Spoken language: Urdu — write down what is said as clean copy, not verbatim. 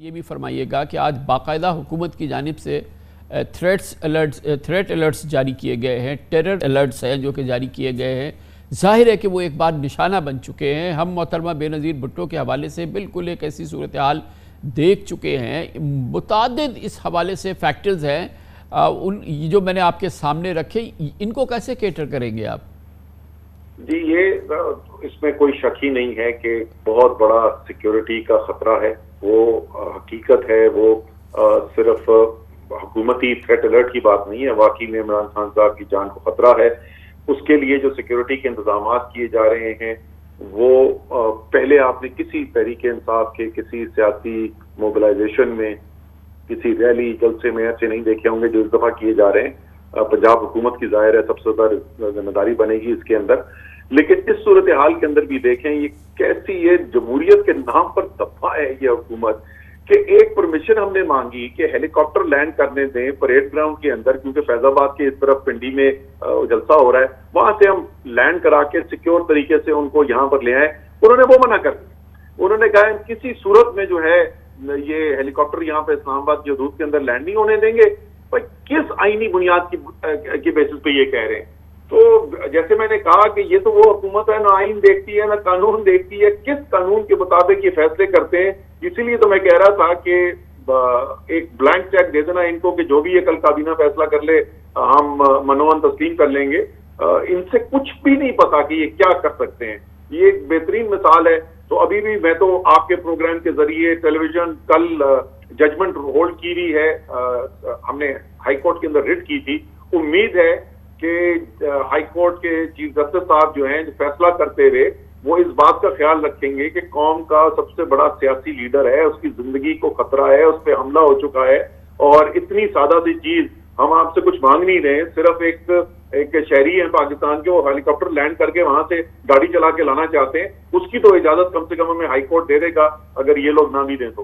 یہ بھی فرمائیے گا کہ آج باقاعدہ حکومت کی جانب سے تھریٹ الرٹس جاری کیے گئے ہیں، ٹیرر الرٹس ہیں جو کہ جاری کیے گئے ہیں. ظاہر ہے کہ وہ ایک بار نشانہ بن چکے ہیں. ہم محترمہ بے نظیر بھٹو کے حوالے سے بالکل ایک ایسی صورتحال دیکھ چکے ہیں. متعدد اس حوالے سے فیکٹرز ہیں جو میں نے آپ کے سامنے رکھے، ان کو کیسے کیٹر کریں گے آپ؟ جی، یہ اس میں کوئی شک ہی نہیں ہے کہ بہت بڑا سیکیورٹی کا خطرہ ہے. وہ حقیقت ہے، وہ صرف حکومتی تھریٹ الرٹ کی بات نہیں ہے. واقعی میں عمران خان صاحب کی جان کو خطرہ ہے. اس کے لیے جو سیکیورٹی کے انتظامات کیے جا رہے ہیں وہ پہلے آپ نے کسی تحریک انصاف کے کسی سیاسی موبلائزیشن میں، کسی ریلی جلسے میں ایسے نہیں دیکھے ہوں گے جو اس دفعہ کیے جا رہے ہیں. پنجاب حکومت کی ظاہر ہے سب سے زیادہ ذمہ داری بنے گی اس کے اندر. لیکن اس صورتحال کے اندر بھی دیکھیں یہ کیسی یہ جمہوریت کے نام پر دفعہ ہے یہ حکومت کہ ایک پرمیشن ہم نے مانگی کہ ہیلی کاپٹر لینڈ کرنے دیں پریڈ گراؤنڈ کے اندر، کیونکہ فیض آباد کے اس طرف پنڈی میں جلسہ ہو رہا ہے، وہاں سے ہم لینڈ کرا کے سیکیور طریقے سے ان کو یہاں پر لے آئے. انہوں نے وہ منع کر دیا. انہوں نے کہا کسی صورت میں جو ہے یہ ہیلی کاپٹر یہاں پہ اسلام آباد کی حدود کے اندر لینڈ نہیں ہونے دیں گے. کس آئینی بنیاد کی بیسس پہ یہ کہہ رہے ہیں؟ تو جیسے میں نے کہا کہ یہ تو وہ حکومت ہے نہ آئین دیکھتی ہے نہ قانون دیکھتی ہے. کس قانون کے مطابق یہ فیصلے کرتے ہیں؟ اسی لیے تو میں کہہ رہا تھا کہ ایک بلینک چیک دے دینا ان کو کہ جو بھی یہ کل کابینہ فیصلہ کر لے ہم منوان تسلیم کر لیں گے. ان سے کچھ بھی نہیں پتا کہ یہ کیا کر سکتے ہیں. یہ ایک بہترین مثال ہے. تو ابھی بھی میں تو آپ کے پروگرام کے ذریعے ٹیلی ویژن کل ججمنٹ ہولڈ کی رہی ہے. ہم نے ہائی کورٹ کے اندر ریٹ کی تھی. امید ہے کہ ہائی کورٹ کے چیف جسٹس صاحب جو ہیں جو فیصلہ کرتے ہوئے وہ اس بات کا خیال رکھیں گے کہ قوم کا سب سے بڑا سیاسی لیڈر ہے، اس کی زندگی کو خطرہ ہے، اس پہ حملہ ہو چکا ہے، اور اتنی سادہ سی چیز ہم آپ سے کچھ مانگ نہیں رہے. صرف ایک شہری ہے پاکستان کے، وہ ہیلی کاپٹر لینڈ کر کے وہاں سے گاڑی چلا کے لانا چاہتے ہیں. اس کی تو اجازت کم سے کم ہمیں ہائی کورٹ دے دے گا اگر یہ لوگ نہ بھی دیں تو.